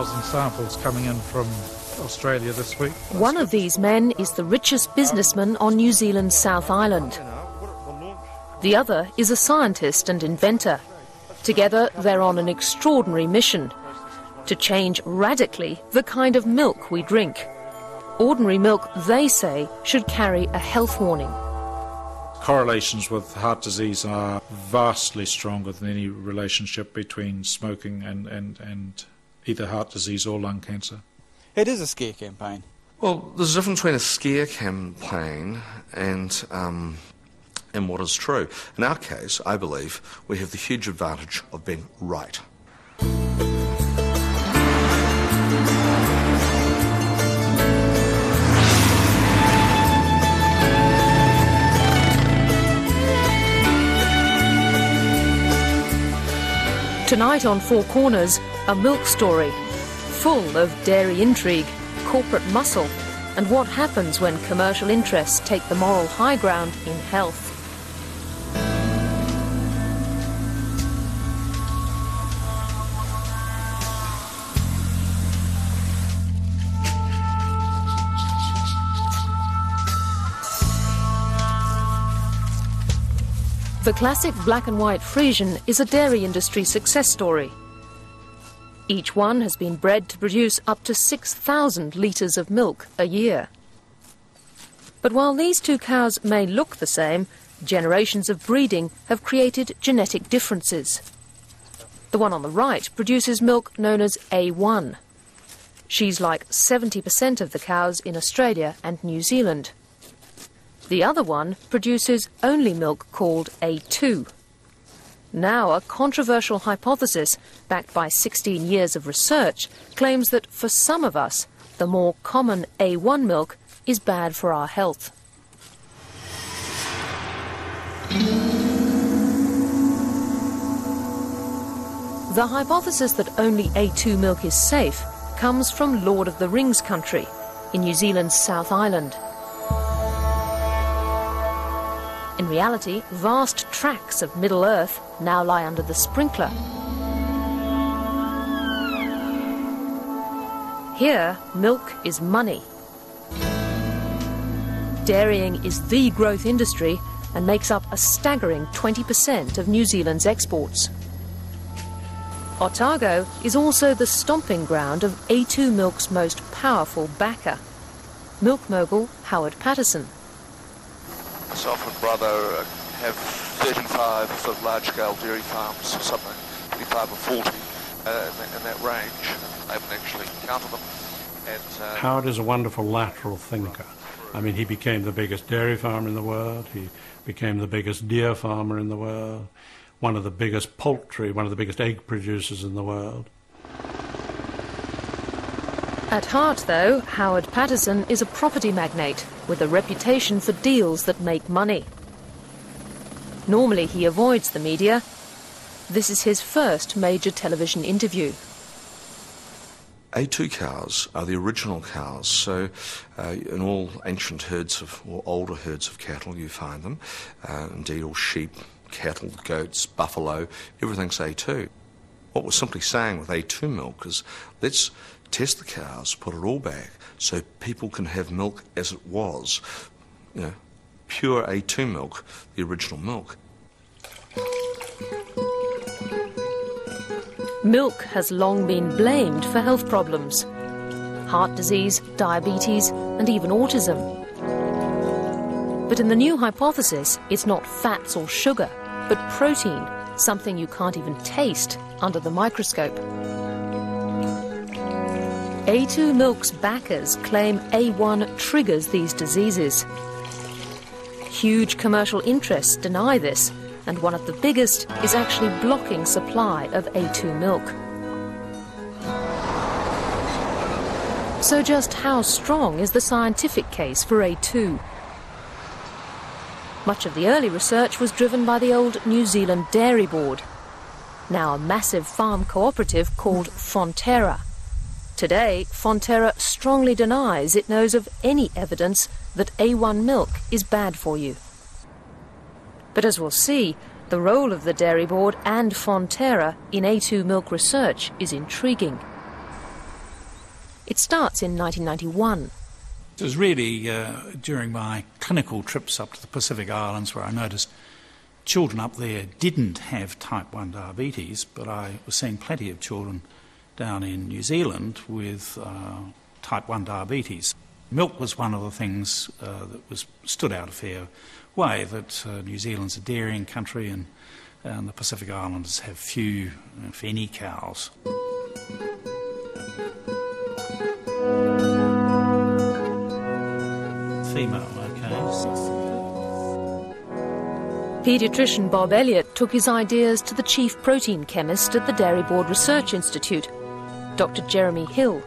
1,000 samples coming in from Australia this week. One of these men is the richest businessman on New Zealand's South Island. The other is a scientist and inventor. Together, they're on an extraordinary mission to change radically the kind of milk we drink. Ordinary milk, they say, should carry a health warning. Correlations with heart disease are vastly stronger than any relationship between smoking and either heart disease or lung cancer. It is a scare campaign. Well, there's a difference between a scare campaign and what is true. In our case, I believe, we have the huge advantage of being right. Tonight on Four Corners, a milk story, full of dairy intrigue, corporate muscle, and what happens when commercial interests take the moral high ground in health. The classic black and white Friesian is a dairy industry success story. Each one has been bred to produce up to 6,000 litres of milk a year. But while these two cows may look the same, generations of breeding have created genetic differences. The one on the right produces milk known as A1. She's like 70% of the cows in Australia and New Zealand. The other one produces only milk called A2. Now, a controversial hypothesis, backed by 16 years of research, claims that for some of us, the more common A1 milk is bad for our health. The hypothesis that only A2 milk is safe comes from Lord of the Rings country in New Zealand's South Island. In reality, vast tracts of Middle Earth now lie under the sprinkler. Here, milk is money. Dairying is the growth industry and makes up a staggering 20% of New Zealand's exports. Otago is also the stomping ground of A2 milk's most powerful backer, milk mogul Howard Patterson. Myself and brother have 35 sort of large-scale dairy farms, something 35 or 40 in that range. I haven't actually counted them. And, Howard is a wonderful lateral thinker. I mean, he became the biggest dairy farmer in the world. He became the biggest deer farmer in the world. One of the biggest poultry, one of the biggest egg producers in the world. At heart, though, Howard Patterson is a property magnate with a reputation for deals that make money. Normally he avoids the media. This is his first major television interview. A2 cows are the original cows, so in all ancient herds or older herds of cattle you find them, indeed all sheep, cattle, goats, buffalo, everything's A2. What we're simply saying with A2 milk is let's test the cows, put it all back, so people can have milk as it was, you know, pure A2 milk, the original milk. Milk has long been blamed for health problems, heart disease, diabetes, and even autism. But in the new hypothesis, it's not fats or sugar, but protein, something you can't even taste under the microscope. A2 milk's backers claim A1 triggers these diseases. Huge commercial interests deny this, and one of the biggest is actually blocking supply of A2 milk. So just how strong is the scientific case for A2? Much of the early research was driven by the old New Zealand Dairy Board, now a massive farm cooperative called Fonterra. Today, Fonterra strongly denies it knows of any evidence that A1 milk is bad for you. But as we'll see, the role of the Dairy Board and Fonterra in A2 milk research is intriguing. It starts in 1991. It was really during my clinical trips up to the Pacific Islands where I noticed children up there didn't have type 1 diabetes, but I was seeing plenty of children down in New Zealand with type 1 diabetes. Milk was one of the things that stood out a fair way, that New Zealand's a dairying country and the Pacific Islands have few, if any, cows. Female, okay. Paediatrician Bob Elliott took his ideas to the chief protein chemist at the Dairy Board Research Institute, Dr. Jeremy Hill.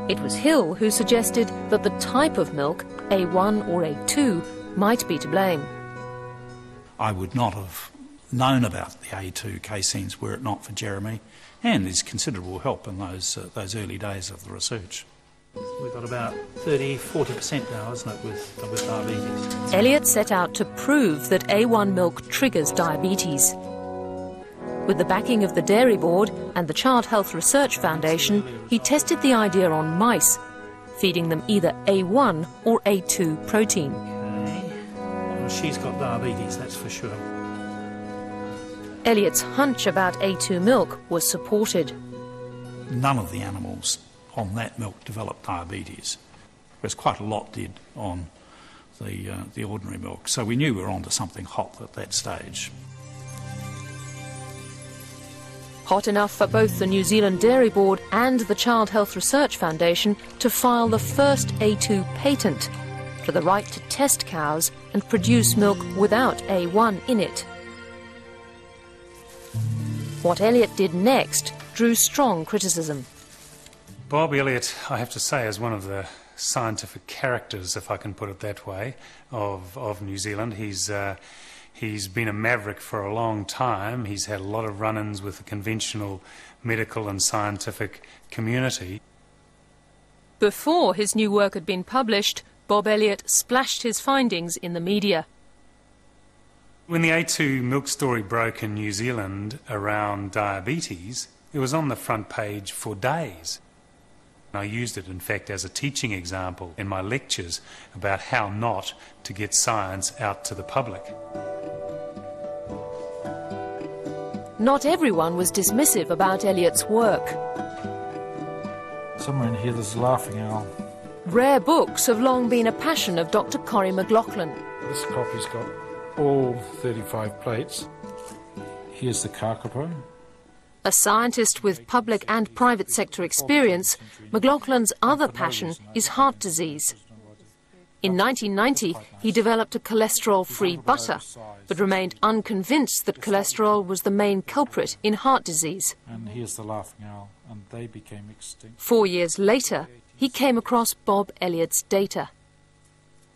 It was Hill who suggested that the type of milk, A1 or A2, might be to blame. I would not have known about the A2 caseins were it not for Jeremy and his considerable help in those early days of the research. We've got about 30–40% now, isn't it, with diabetes. Elliott set out to prove that A1 milk triggers diabetes. With the backing of the Dairy Board and the Child Health Research Foundation, he tested the idea on mice, feeding them either A1 or A2 protein. Okay. Well, she's got diabetes, that's for sure. Elliott's hunch about A2 milk was supported. None of the animals on that milk developed diabetes, whereas quite a lot did on the ordinary milk. So we knew we were onto something hot at that stage. Hot enough for both the New Zealand Dairy Board and the Child Health Research Foundation to file the first A2 patent for the right to test cows and produce milk without A1 in it. What Elliott did next drew strong criticism. Bob Elliott, I have to say, is one of the scientific characters, if I can put it that way, of New Zealand. He's been a maverick for a long time. He's had a lot of run-ins with the conventional medical and scientific community. Before his new work had been published, Bob Elliott splashed his findings in the media. When the A2 milk story broke in New Zealand around diabetes, it was on the front page for days. I used it, in fact, as a teaching example in my lectures about how not to get science out to the public. Not everyone was dismissive about Elliott's work. Somewhere in here there's a laughing owl. Rare books have long been a passion of Dr. Corrie McLaughlin. This copy's got all 35 plates. Here's the kakapo. A scientist with public and private sector experience, McLaughlin's other passion is heart disease. In 1990, he developed a cholesterol-free butter, but remained unconvinced that cholesterol was the main culprit in heart disease. And here's the laughing owl, and they became extinct. 4 years later, he came across Bob Elliott's data.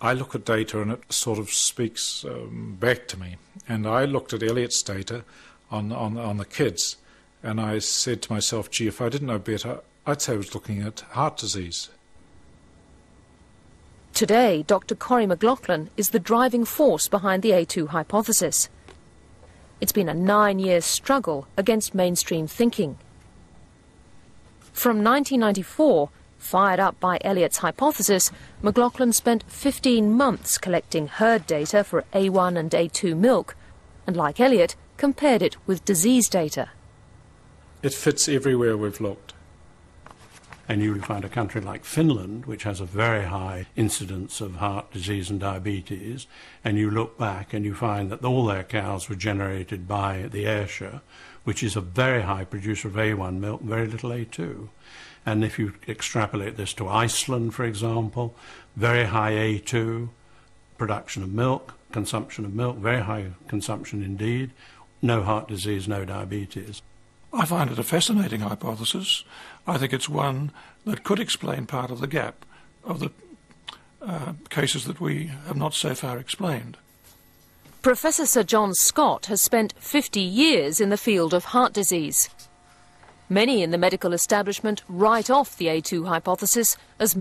I look at data and it sort of speaks back to me. And I looked at Elliott's data on the kids, and I said to myself, gee, if I didn't know better, I'd say I was looking at heart disease. Today, Dr. Corrie McLaughlin is the driving force behind the A2 hypothesis. It's been a 9-year struggle against mainstream thinking. From 1994, fired up by Elliott's hypothesis, McLaughlin spent 15 months collecting herd data for A1 and A2 milk, and like Elliott, compared it with disease data. It fits everywhere we've looked. And you find a country like Finland, which has a very high incidence of heart disease and diabetes, and you look back and you find that all their cows were generated by the Ayrshire, which is a very high producer of A1 milk, very little A2. And if you extrapolate this to Iceland, for example, very high A2, production of milk, consumption of milk, very high consumption indeed, no heart disease, no diabetes. I find it a fascinating hypothesis. I think it's one that could explain part of the gap of the cases that we have not so far explained. Professor Sir John Scott has spent 50 years in the field of heart disease. Many in the medical establishment write off the A2 hypothesis as